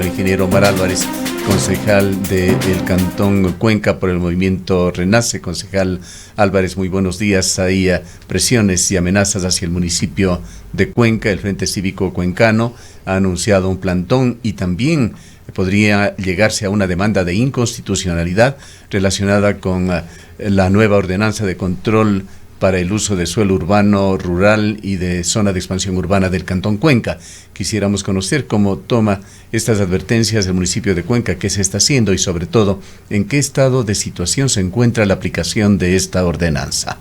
con el ingeniero Omar Álvarez, concejal del Cantón Cuenca por el movimiento Renace. Concejal Álvarez, muy buenos días. Hay presiones y amenazas hacia el municipio de Cuenca. El Frente Cívico Cuencano ha anunciado un plantón y también podría llegarse a una demanda de inconstitucionalidad relacionada con la nueva ordenanza de control para el uso de suelo urbano, rural y de zona de expansión urbana del Cantón Cuenca. Quisiéramos conocer cómo toma estas advertencias el municipio de Cuenca, qué se está haciendo y sobre todo en qué estado de situación se encuentra la aplicación de esta ordenanza.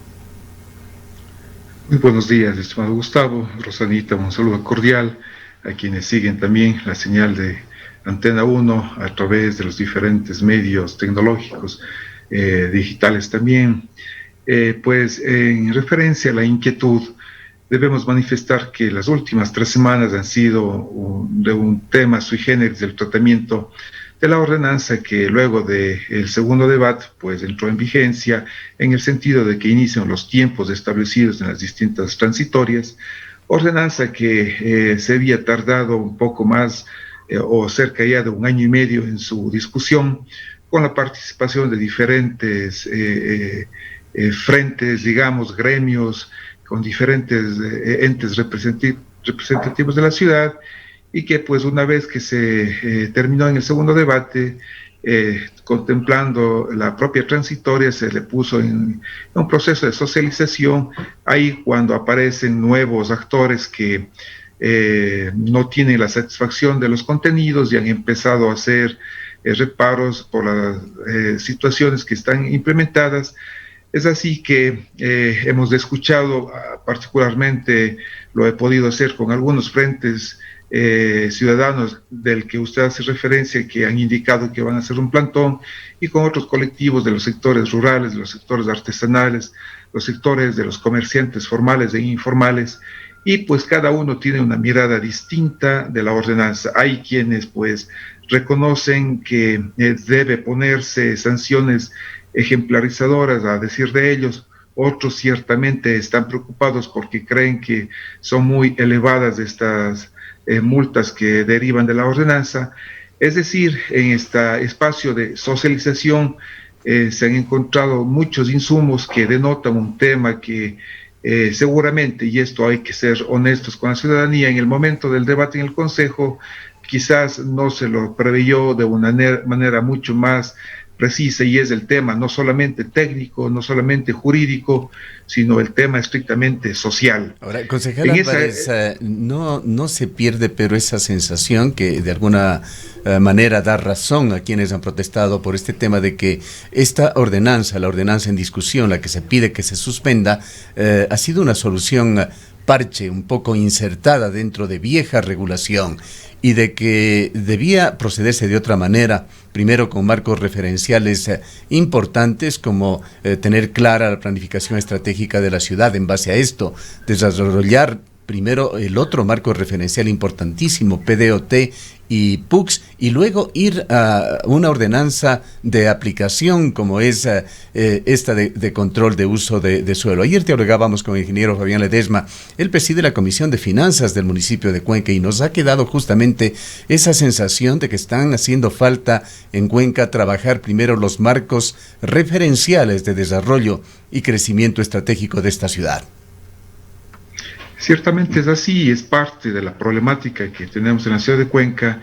Muy buenos días, estimado Gustavo, Rosanita, un saludo cordial a quienes siguen también la señal de Antena 1 a través de los diferentes medios tecnológicos, digitales también. Pues en referencia a la inquietud, debemos manifestar que las últimas 3 semanas han sido de un tema sui generis del tratamiento de la ordenanza que luego del segundo debate pues entró en vigencia en el sentido de que inician los tiempos establecidos en las distintas transitorias, ordenanza que se había tardado un poco más o cerca ya de 1 año y medio en su discusión, con la participación de diferentes frentes, digamos, gremios, con diferentes entes representativos de la ciudad, y que pues una vez que se terminó en el segundo debate, contemplando la propia transitoria, se le puso en un proceso de socialización, ahí cuando aparecen nuevos actores que no tienen la satisfacción de los contenidos y han empezado a hacer reparos por las situaciones que están implementadas. Es así que hemos escuchado, particularmente lo he podido hacer con algunos frentes ciudadanos del que usted hace referencia, que han indicado que van a hacer un plantón, y con otros colectivos de los sectores rurales, de los sectores artesanales, los sectores de los comerciantes formales e informales, y pues cada uno tiene una mirada distinta de la ordenanza. Hay quienes pues reconocen que debe ponerse sanciones ejemplarizadoras, a decir de ellos. Otros ciertamente están preocupados porque creen que son muy elevadas estas multas que derivan de la ordenanza. Es decir, en este espacio de socialización se han encontrado muchos insumos que denotan un tema que seguramente, y esto hay que ser honestos con la ciudadanía, en el momento del debate en el Consejo quizás no se lo preveyó de una manera mucho más precisa, y es el tema no solamente técnico, no solamente jurídico, sino el tema estrictamente social. Ahora, concejal Álvarez, no se pierde pero esa sensación que de alguna manera da razón a quienes han protestado por este tema de que esta ordenanza, la ordenanza en discusión, la que se pide que se suspenda, ha sido una solución parche, un poco insertada dentro de vieja regulación, y de que debía procederse de otra manera, primero con marcos referenciales importantes, como tener clara la planificación estratégica de la ciudad. En base a esto, desarrollar primero el otro marco referencial importantísimo, PDOT y PUCS, y luego ir a una ordenanza de aplicación como es esta de control de uso de suelo. Ayer dialogábamos con el ingeniero Fabián Ledesma. Él preside la Comisión de Finanzas del municipio de Cuenca y nos ha quedado justamente esa sensación de que están haciendo falta en Cuenca trabajar primero los marcos referenciales de desarrollo y crecimiento estratégico de esta ciudad. Ciertamente es así, es parte de la problemática que tenemos en la ciudad de Cuenca,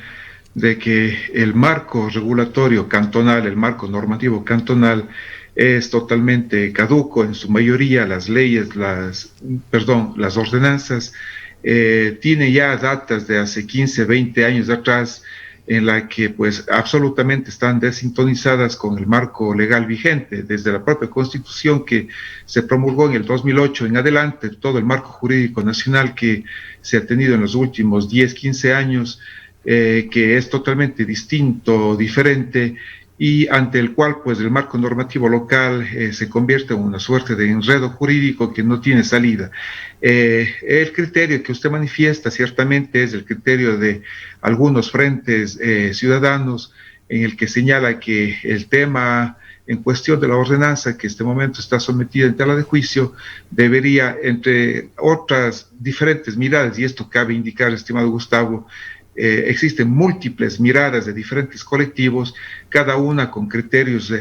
de que el marco regulatorio cantonal, el marco normativo cantonal, es totalmente caduco en su mayoría. Las leyes, las ordenanzas, tiene ya datas de hace 15, 20 años atrás, en la que pues absolutamente están desintonizadas con el marco legal vigente, desde la propia Constitución que se promulgó en el 2008 en adelante, todo el marco jurídico nacional que se ha tenido en los últimos 10, 15 años, que es totalmente distinto, diferente, y ante el cual pues el marco normativo local se convierte en una suerte de enredo jurídico que no tiene salida. El criterio que usted manifiesta ciertamente es el criterio de algunos frentes ciudadanos, en el que señala que el tema en cuestión de la ordenanza que en este momento está sometida en tela de juicio debería, entre otras diferentes miradas, y esto cabe indicar, estimado Gustavo, existen múltiples miradas de diferentes colectivos, cada una con criterios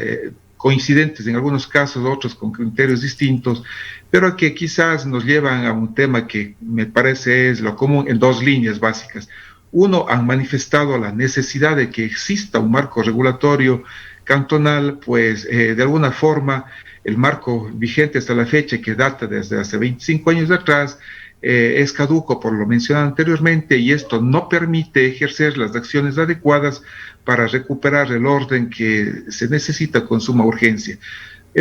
coincidentes en algunos casos, otros con criterios distintos, pero que quizás nos llevan a un tema que me parece es lo común en dos líneas básicas. Uno, han manifestado la necesidad de que exista un marco regulatorio cantonal, pues de alguna forma el marco vigente hasta la fecha, que data desde hace 25 años atrás, es caduco por lo mencionado anteriormente, y esto no permite ejercer las acciones adecuadas para recuperar el orden que se necesita con suma urgencia.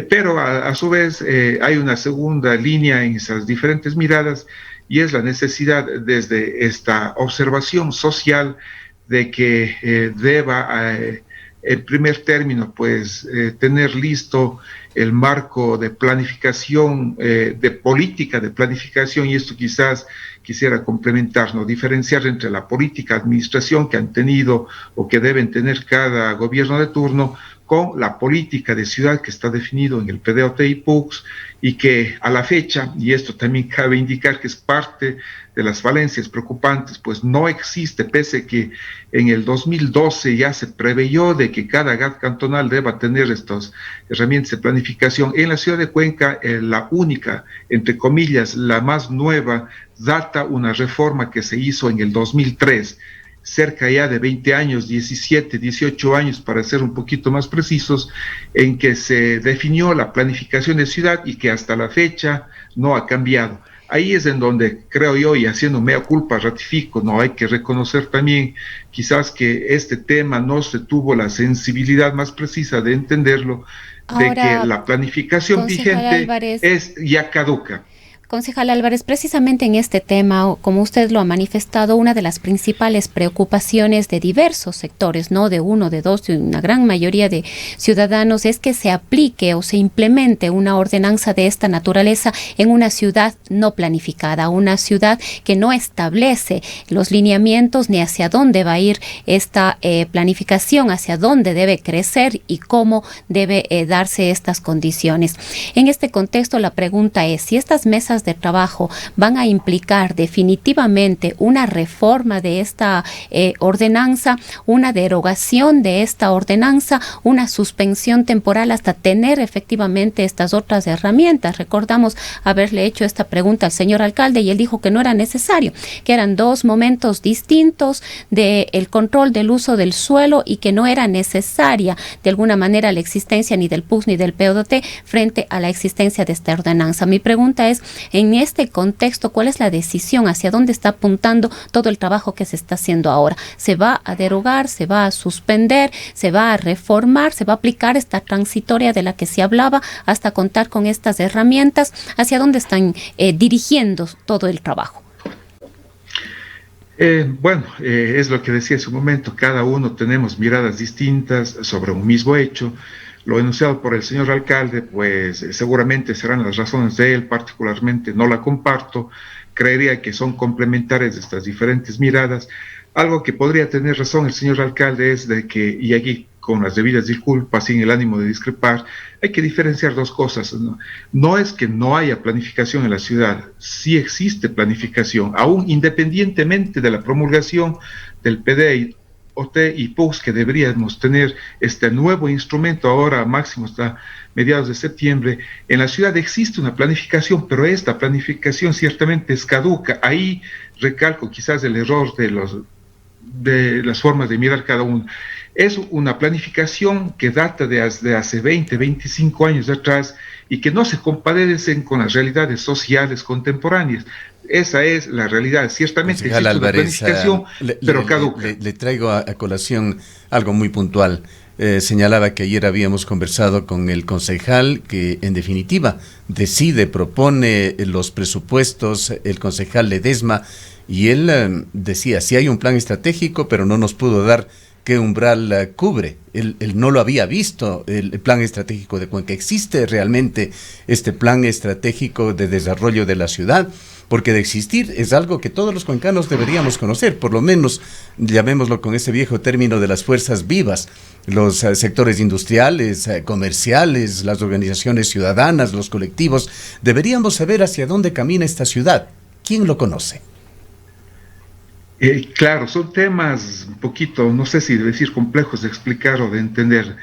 Pero a su vez hay una segunda línea en esas diferentes miradas, y es la necesidad desde esta observación social de que deba, en primer término, pues tener listo el marco de planificación, de política de planificación, y esto quizás quisiera complementar, ¿no? Diferenciar entre la política de administración que han tenido o que deben tener cada gobierno de turno con la política de ciudad que está definido en el PDOT y PUCS, y que a la fecha, y esto también cabe indicar que es parte de las falencias preocupantes, pues no existe, pese a que en el 2012 ya se preveyó de que cada GAT cantonal deba tener estas herramientas de planificación. En la ciudad de Cuenca, la única, entre comillas, la más nueva, data una reforma que se hizo en el 2003, cerca ya de 20 años, 17, 18 años para ser un poquito más precisos, en que se definió la planificación de ciudad y que hasta la fecha no ha cambiado. Ahí es en donde creo yo, y haciendo mea culpa, ratifico, no hay que reconocer también quizás que este tema no se tuvo la sensibilidad más precisa de entenderlo, de que la planificación vigente Álvarez, es ya caduca. Concejal Álvarez, precisamente en este tema, como usted lo ha manifestado, una de las principales preocupaciones de diversos sectores, no de uno, de dos, de una gran mayoría de ciudadanos, es que se aplique o se implemente una ordenanza de esta naturaleza en una ciudad no planificada, una ciudad que no establece los lineamientos ni hacia dónde va a ir esta planificación, hacia dónde debe crecer y cómo debe darse estas condiciones. En este contexto, la pregunta es si estas mesas de trabajo van a implicar definitivamente una reforma de esta ordenanza, una derogación de esta ordenanza, una suspensión temporal hasta tener efectivamente estas otras herramientas. Recordamos haberle hecho esta pregunta al señor alcalde y él dijo que no era necesario, que eran dos momentos distintos del control del uso del suelo y que no era necesaria de alguna manera la existencia ni del PUCS ni del PDOT frente a la existencia de esta ordenanza. Mi pregunta es, en este contexto, ¿cuál es la decisión? ¿Hacia dónde está apuntando todo el trabajo que se está haciendo ahora? ¿Se va a derogar? ¿Se va a suspender? ¿Se va a reformar? ¿Se va a aplicar esta transitoria de la que se hablaba hasta contar con estas herramientas? ¿Hacia dónde están dirigiendo todo el trabajo? Es lo que decía hace un momento, cada uno tenemos miradas distintas sobre un mismo hecho. Lo enunciado por el señor alcalde, pues seguramente serán las razones de él, particularmente no la comparto, creería que son complementarias estas diferentes miradas. Algo que podría tener razón el señor alcalde es de que, y aquí con las debidas disculpas, sin el ánimo de discrepar, hay que diferenciar dos cosas. No es que no haya planificación en la ciudad, sí existe planificación, aún independientemente de la promulgación del PDI, OT y PUCS, que deberíamos tener este nuevo instrumento ahora máximo hasta mediados de septiembre. En la ciudad existe una planificación, pero esta planificación ciertamente es caduca. Ahí recalco quizás el error de las formas de mirar cada uno. Es una planificación que data de hace 20, 25 años atrás y que no se compadecen con las realidades sociales contemporáneas. Esa es la realidad. Ciertamente existe una planificación, pero caduca. Le traigo a colación algo muy puntual. Señalaba que ayer habíamos conversado con el concejal que en definitiva propone los presupuestos, el concejal Ledesma, y él decía, sí hay un plan estratégico, pero no nos pudo dar qué umbral cubre. Él no lo había visto, el plan estratégico de Cuenca. ¿Existe realmente este plan estratégico de desarrollo de la ciudad? Porque de existir es algo que todos los cuencanos deberíamos conocer, por lo menos llamémoslo con ese viejo término de las fuerzas vivas, los sectores industriales, comerciales, las organizaciones ciudadanas, los colectivos. Deberíamos saber hacia dónde camina esta ciudad. ¿Quién lo conoce? Claro, son temas un poquito, no sé si decir complejos de explicar o de entender.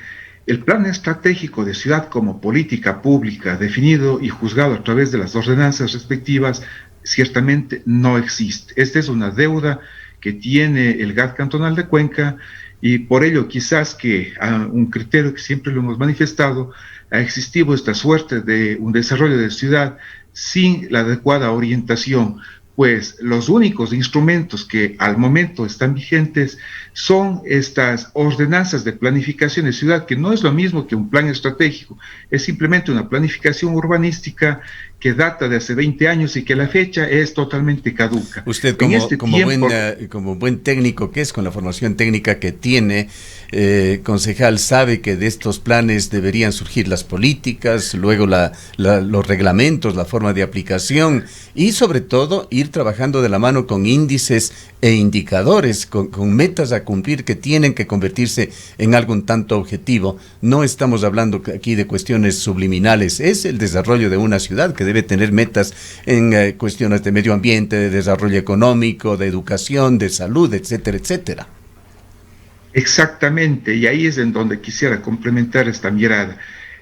El plan estratégico de ciudad como política pública definido y juzgado a través de las ordenanzas respectivas ciertamente no existe. Esta es una deuda que tiene el GAT cantonal de Cuenca y por ello quizás que un criterio que siempre lo hemos manifestado, ha existido esta suerte de un desarrollo de ciudad sin la adecuada orientación, pues los únicos instrumentos que al momento están vigentes son estas ordenanzas de planificación de ciudad, que no es lo mismo que un plan estratégico, es simplemente una planificación urbanística que data de hace 20 años y que a la fecha es totalmente caduca. Usted como buen técnico que es, con la formación técnica que tiene, concejal, sabe que de estos planes deberían surgir las políticas, luego los reglamentos, la forma de aplicación y sobre todo ir trabajando de la mano con índices e indicadores, con metas a cumplir que tienen que convertirse en algo un tanto objetivo. No estamos hablando aquí de cuestiones subliminales, es el desarrollo de una ciudad que debe tener metas en cuestiones de medio ambiente, de desarrollo económico, de educación, de salud, etcétera, etcétera. Exactamente, y ahí es en donde quisiera complementar esta mirada.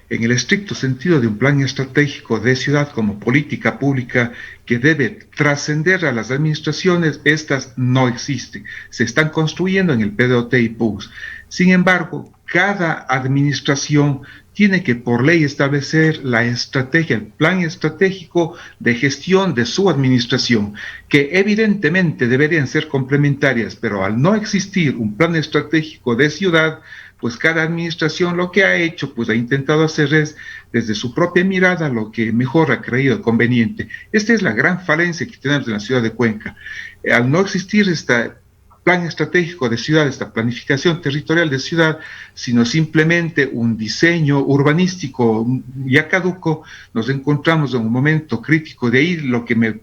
En el estricto sentido de un plan estratégico de ciudad como política pública que debe trascender a las administraciones, estas no existen. Se están construyendo en el PDOT y PUS. Sin embargo, cada administración tiene que por ley establecer la estrategia, el plan estratégico de gestión de su administración, que evidentemente deberían ser complementarias, pero al no existir un plan estratégico de ciudad, pues cada administración lo que ha hecho, pues ha intentado hacer es, desde su propia mirada, lo que mejor ha creído conveniente. Esta es la gran falencia que tenemos en la ciudad de Cuenca. Al no existir este plan estratégico de ciudad, esta planificación territorial de ciudad, sino simplemente un diseño urbanístico ya caduco, nos encontramos en un momento crítico. De ahí lo que me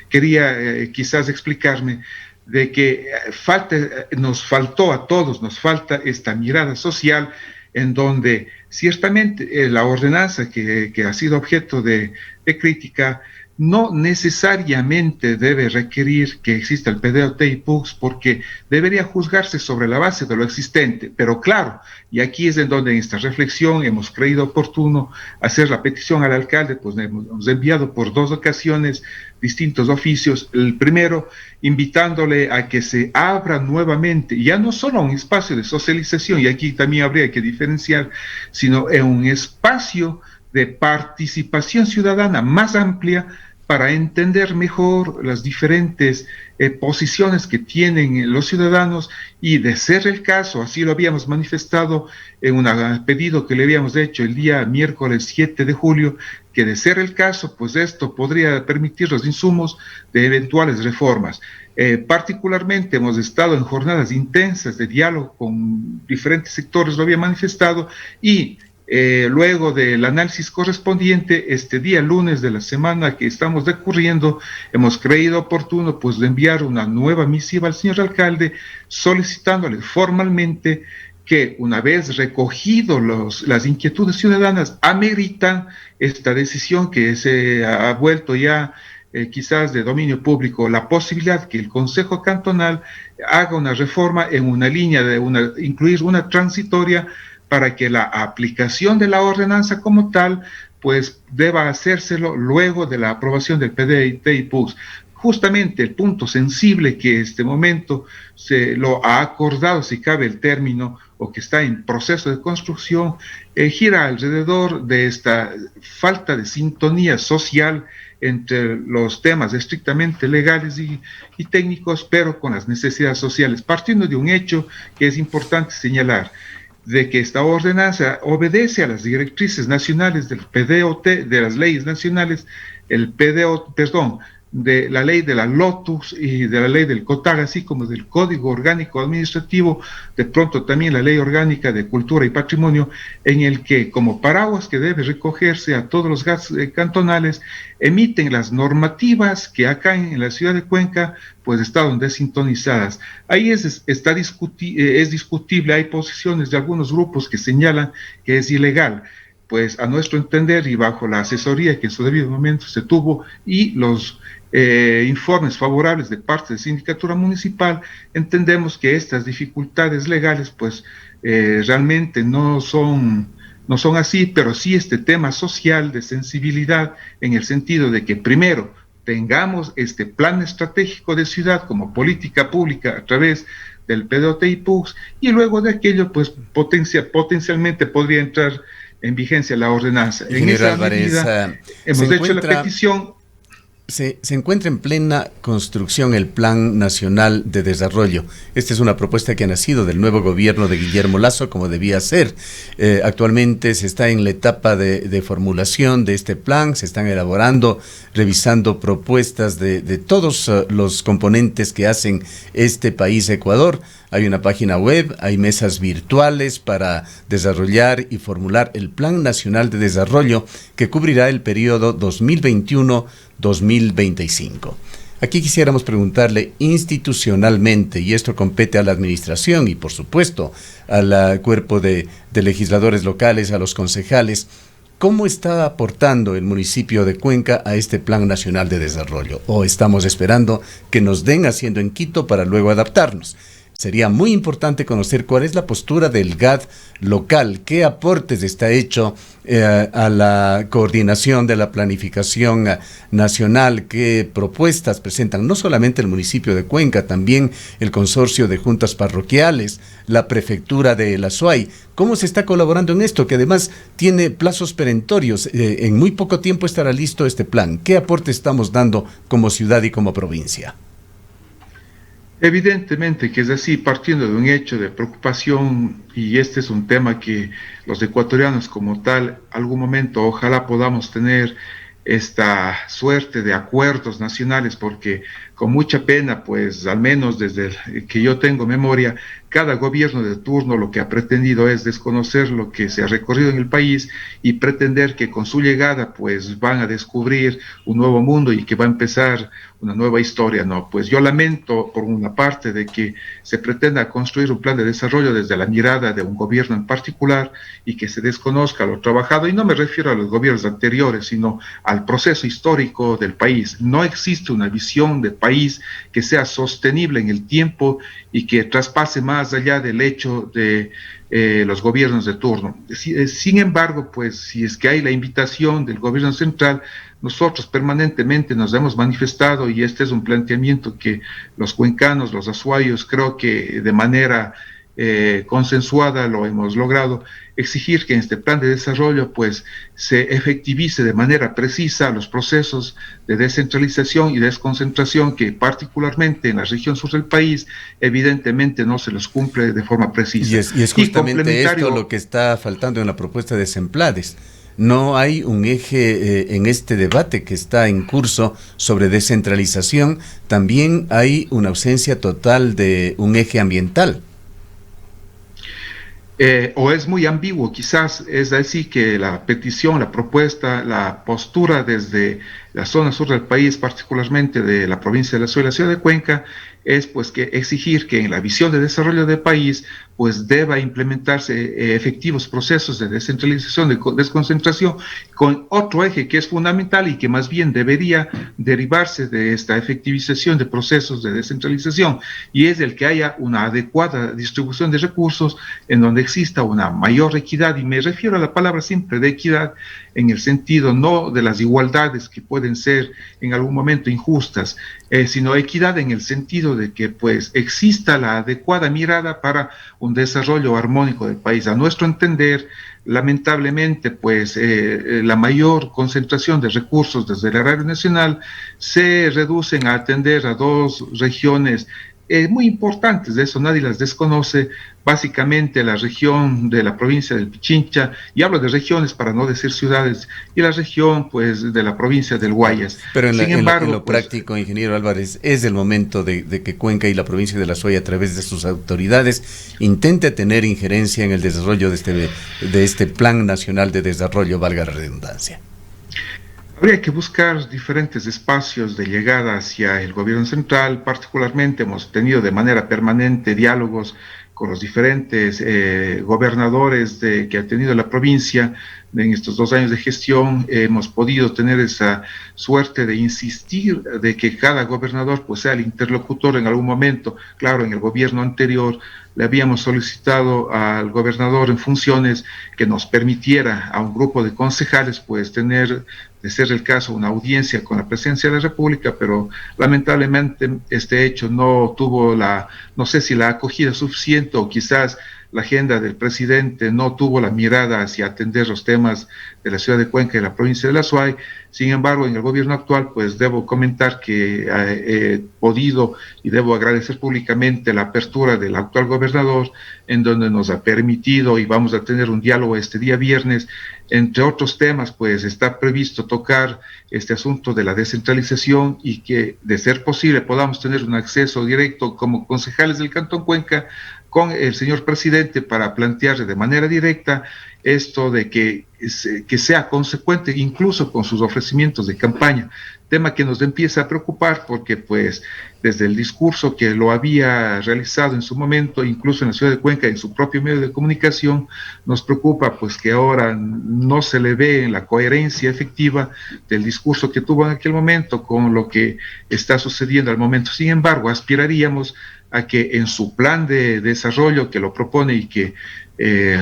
quería quizás explicarme, de que nos faltó a todos, nos falta esta mirada social en donde ciertamente la ordenanza que ha sido objeto de crítica no necesariamente debe requerir que exista el PDOT y PUCS, porque debería juzgarse sobre la base de lo existente. Pero claro, y aquí es en donde en esta reflexión hemos creído oportuno hacer la petición al alcalde, pues hemos enviado por 2 ocasiones distintos oficios. El primero, invitándole a que se abra nuevamente, ya no solo un espacio de socialización, y aquí también habría que diferenciar, sino en un espacio de participación ciudadana más amplia para entender mejor las diferentes posiciones que tienen los ciudadanos y, de ser el caso, así lo habíamos manifestado en un pedido que le habíamos hecho el día miércoles 7 de julio, que de ser el caso, pues esto podría permitir los insumos de eventuales reformas. Particularmente hemos estado en jornadas intensas de diálogo con diferentes sectores, lo había manifestado, y luego del análisis correspondiente, este día lunes de la semana que estamos decurriendo, hemos creído oportuno pues de enviar una nueva misiva al señor alcalde solicitándole formalmente que, una vez recogido las inquietudes ciudadanas, ameritan esta decisión que se ha vuelto ya quizás de dominio público, la posibilidad que el Consejo Cantonal haga una reforma en una línea de incluir una transitoria para que la aplicación de la ordenanza como tal, pues deba hacérselo luego de la aprobación del PDT y PUCS. Justamente el punto sensible que este momento se lo ha acordado, si cabe el término, o que está en proceso de construcción, gira alrededor de esta falta de sintonía social entre los temas estrictamente legales y técnicos, pero con las necesidades sociales, partiendo de un hecho que es importante señalar, de que esta ordenanza obedece a las directrices nacionales del PDOT, de las leyes nacionales, de la ley de la LOTUS y de la ley del COTAG, así como del Código Orgánico Administrativo, de pronto también la Ley Orgánica de Cultura y Patrimonio, en el que, como paraguas que debe recogerse a todos los GATs cantonales, emiten las normativas que acá en la ciudad de Cuenca pues estaban desintonizadas. Ahí es discutible, hay posiciones de algunos grupos que señalan que es ilegal. pues a nuestro entender y bajo la asesoría que en su debido momento se tuvo y los informes favorables de parte de Sindicatura Municipal, entendemos que estas dificultades legales pues realmente no son así, pero sí este tema social de sensibilidad en el sentido de que primero tengamos este plan estratégico de ciudad como política pública a través del PDOT y PUCS, y luego de aquello pues potencialmente podría entrar en vigencia la ordenanza. En esa medida hemos hecho la petición. Se encuentra en plena construcción el Plan Nacional de Desarrollo. Esta es una propuesta que ha nacido del nuevo gobierno de Guillermo Lasso, como debía ser. Actualmente se está en la etapa de formulación de este plan, se están elaborando, revisando propuestas de todos los componentes que hacen este país, Ecuador. Hay una página web, hay mesas virtuales para desarrollar y formular el Plan Nacional de Desarrollo que cubrirá el periodo 2021-2025. Aquí quisiéramos preguntarle institucionalmente, y esto compete a la administración y por supuesto al cuerpo de legisladores locales, a los concejales, ¿cómo está aportando el municipio de Cuenca a este Plan Nacional de Desarrollo? ¿O estamos esperando que nos den haciendo en Quito para luego adaptarnos? Sería muy importante conocer cuál es la postura del GAD local, qué aportes está hecho a la coordinación de la planificación nacional, qué propuestas presentan no solamente el municipio de Cuenca, también el consorcio de juntas parroquiales, la prefectura de El Azuay. ¿Cómo se está colaborando en esto? Que además tiene plazos perentorios. En muy poco tiempo estará listo este plan. ¿Qué aporte estamos dando como ciudad y como provincia? Evidentemente que es así, partiendo de un hecho de preocupación, y este es un tema que los ecuatorianos como tal, algún momento ojalá podamos tener esta suerte de acuerdos nacionales, porque con mucha pena, pues al menos desde que yo tengo memoria, cada gobierno de turno lo que ha pretendido es desconocer lo que se ha recorrido en el país y pretender que con su llegada pues van a descubrir un nuevo mundo y que va a empezar una nueva historia. No, pues yo lamento por una parte de que se pretenda construir un plan de desarrollo desde la mirada de un gobierno en particular y que se desconozca lo trabajado, y no me refiero a los gobiernos anteriores, sino al proceso histórico del país. No existe una visión de país que sea sostenible en el tiempo y que traspase más allá del hecho de los gobiernos de turno. Sin embargo, pues si es que hay la invitación del gobierno central, nosotros permanentemente nos hemos manifestado, y este es un planteamiento que los cuencanos, los azuayos, creo que de manera consensuada lo hemos logrado, exigir que en este plan de desarrollo pues se efectivice de manera precisa los procesos de descentralización y desconcentración que particularmente en la región sur del país evidentemente no se los cumple de forma precisa. Y es justamente esto lo que está faltando en la propuesta de Semplades. No hay un eje en este debate que está en curso sobre descentralización, también hay una ausencia total de un eje ambiental. O es muy ambiguo, quizás es decir que la petición, la propuesta, la postura desde la zona sur del país, particularmente de la provincia de La Azuay, la ciudad de Cuenca, es pues que exigir que en la visión de desarrollo del país pues deba implementarse efectivos procesos de descentralización, de desconcentración, con otro eje que es fundamental y que más bien debería derivarse de esta efectivización de procesos de descentralización, y es el que haya una adecuada distribución de recursos en donde exista una mayor equidad, y me refiero a la palabra siempre de equidad en el sentido no de las igualdades que pueden ser en algún momento injustas, sino equidad en el sentido de que pues exista la adecuada mirada para un desarrollo armónico del país. A nuestro entender, lamentablemente, pues la mayor concentración de recursos desde el erario nacional se reducen a atender a dos regiones muy importantes, de eso nadie las desconoce, básicamente la región de la provincia del Pichincha, y hablo de regiones para no decir ciudades, y la región pues de la provincia del Guayas. Pero en lo práctico, ingeniero Álvarez, es el momento de que Cuenca y la provincia de La Azuay, a través de sus autoridades, intente tener injerencia en el desarrollo de este Plan Nacional de Desarrollo, valga la redundancia. Habría que buscar diferentes espacios de llegada hacia el gobierno central. Particularmente hemos tenido de manera permanente diálogos con los diferentes gobernadores que ha tenido la provincia en estos 2 años de gestión, hemos podido tener esa suerte de insistir de que cada gobernador pues sea el interlocutor en algún momento. Claro, en el gobierno anterior le habíamos solicitado al gobernador en funciones que nos permitiera a un grupo de concejales pues tener, de ser el caso, una audiencia con la presidencia de la República, pero lamentablemente este hecho no tuvo no sé si la acogida suficiente, o quizás la agenda del presidente no tuvo la mirada hacia atender los temas de la ciudad de Cuenca y la provincia de la Suay. Sin embargo, en el gobierno actual, pues debo comentar que he podido y debo agradecer públicamente la apertura del actual gobernador, en donde nos ha permitido, y vamos a tener un diálogo este día viernes, entre otros temas, pues está previsto tocar este asunto de la descentralización, y que, de ser posible, podamos tener un acceso directo como concejales del Cantón Cuenca con el señor presidente para plantearle de manera directa esto de que sea consecuente incluso con sus ofrecimientos de campaña, tema que nos empieza a preocupar porque pues desde el discurso que lo había realizado en su momento, incluso en la ciudad de Cuenca, en su propio medio de comunicación, nos preocupa pues que ahora no se le ve en la coherencia efectiva del discurso que tuvo en aquel momento con lo que está sucediendo al momento. Sin embargo, aspiraríamos a que en su plan de desarrollo que lo propone, y que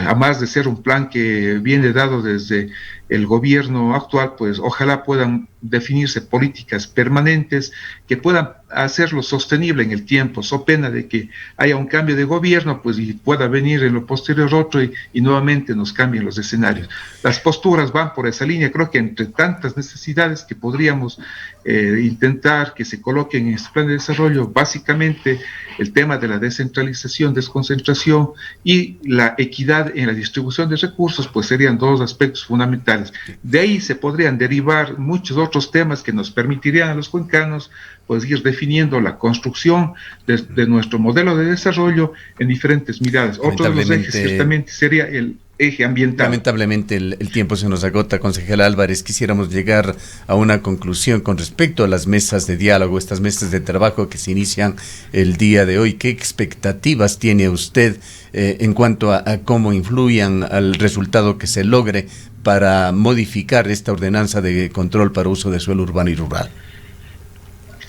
además de ser un plan que viene dado desde el gobierno actual, pues ojalá puedan definirse políticas permanentes que puedan hacerlo sostenible en el tiempo, so pena de que haya un cambio de gobierno, pues y pueda venir en lo posterior otro y nuevamente nos cambien los escenarios. Las posturas van por esa línea. Creo que entre tantas necesidades que podríamos intentar que se coloquen en este plan de desarrollo, básicamente el tema de la descentralización, desconcentración y la equidad en la distribución de recursos, pues serían 2 aspectos fundamentales. De ahí se podrían derivar muchos otros temas que nos permitirían a los cuencanos pues ir definiendo la construcción de nuestro modelo de desarrollo en diferentes miradas. Otro de los ejes ciertamente sería el eje ambiental. Lamentablemente el tiempo se nos agota, concejal Álvarez. Quisiéramos llegar a una conclusión con respecto a las mesas de diálogo, estas mesas de trabajo que se inician el día de hoy. ¿Qué expectativas tiene usted en cuanto a cómo influyan al resultado que se logre para modificar esta ordenanza de control para uso de suelo urbano y rural?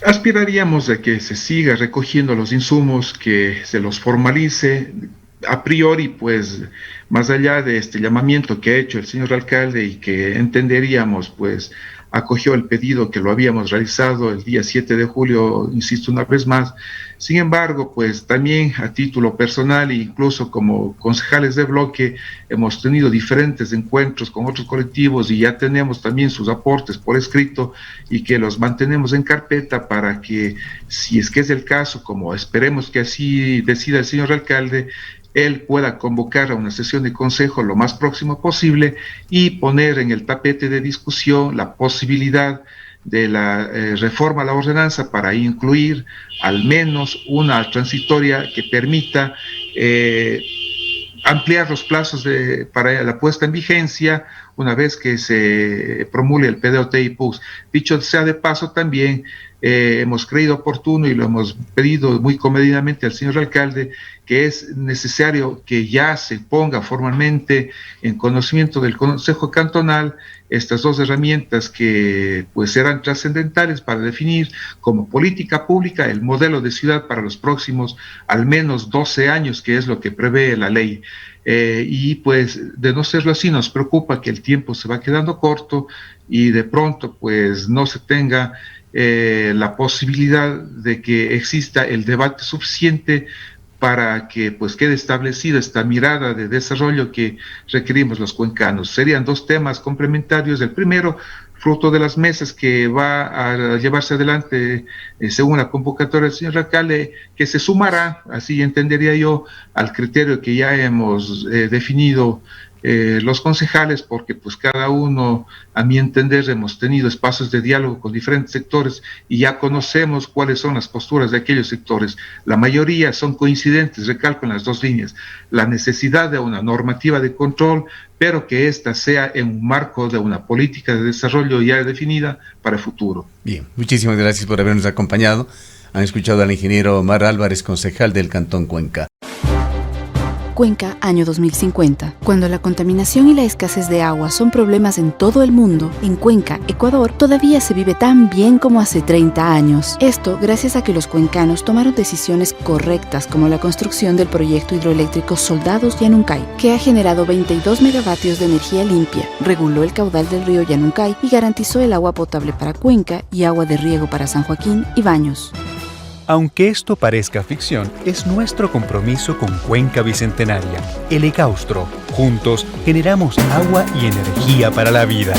Aspiraríamos a que se siga recogiendo los insumos, que se los formalice. A priori, pues, más allá de este llamamiento que ha hecho el señor alcalde y que entenderíamos, pues, acogió el pedido que lo habíamos realizado el día 7 de julio, insisto una vez más. Sin embargo, pues también a título personal e incluso como concejales de bloque hemos tenido diferentes encuentros con otros colectivos y ya tenemos también sus aportes por escrito y que los mantenemos en carpeta para que, si es que es el caso, como esperemos que así decida el señor alcalde, él pueda convocar a una sesión de consejo lo más próximo posible y poner en el tapete de discusión la posibilidad de la reforma a la ordenanza para incluir al menos una transitoria que permita ampliar los plazos para la puesta en vigencia una vez que se promulgue el PDOT y PUS. Dicho sea de paso, también hemos creído oportuno y lo hemos pedido muy comedidamente al señor alcalde, que es necesario que ya se ponga formalmente en conocimiento del Consejo Cantonal estas 2 herramientas que pues serán trascendentales para definir como política pública el modelo de ciudad para los próximos al menos 12 años, que es lo que prevé la ley. Y pues de no serlo así nos preocupa que el tiempo se va quedando corto y de pronto pues no se tenga la posibilidad de que exista el debate suficiente para que pues quede establecida esta mirada de desarrollo que requerimos los cuencanos. Serían 2 temas complementarios. El primero, fruto de las mesas que va a llevarse adelante según la convocatoria del señor alcalde, que se sumará, así entendería yo, al criterio que ya hemos definido los concejales, porque pues cada uno, a mi entender, hemos tenido espacios de diálogo con diferentes sectores y ya conocemos cuáles son las posturas de aquellos sectores. La mayoría son coincidentes, recalco en las 2 líneas, la necesidad de una normativa de control, pero que ésta sea en un marco de una política de desarrollo ya definida para el futuro. Bien, muchísimas gracias por habernos acompañado. Han escuchado al ingeniero Omar Álvarez, concejal del Cantón Cuenca. Cuenca, año 2050. Cuando la contaminación y la escasez de agua son problemas en todo el mundo, en Cuenca, Ecuador, todavía se vive tan bien como hace 30 años. Esto gracias a que los cuencanos tomaron decisiones correctas como la construcción del proyecto hidroeléctrico Soldados Yanuncay, que ha generado 22 megavatios de energía limpia, reguló el caudal del río Yanuncay y garantizó el agua potable para Cuenca y agua de riego para San Joaquín y Baños. Aunque esto parezca ficción, es nuestro compromiso con Cuenca Bicentenaria, el Ecaustro. Juntos generamos agua y energía para la vida.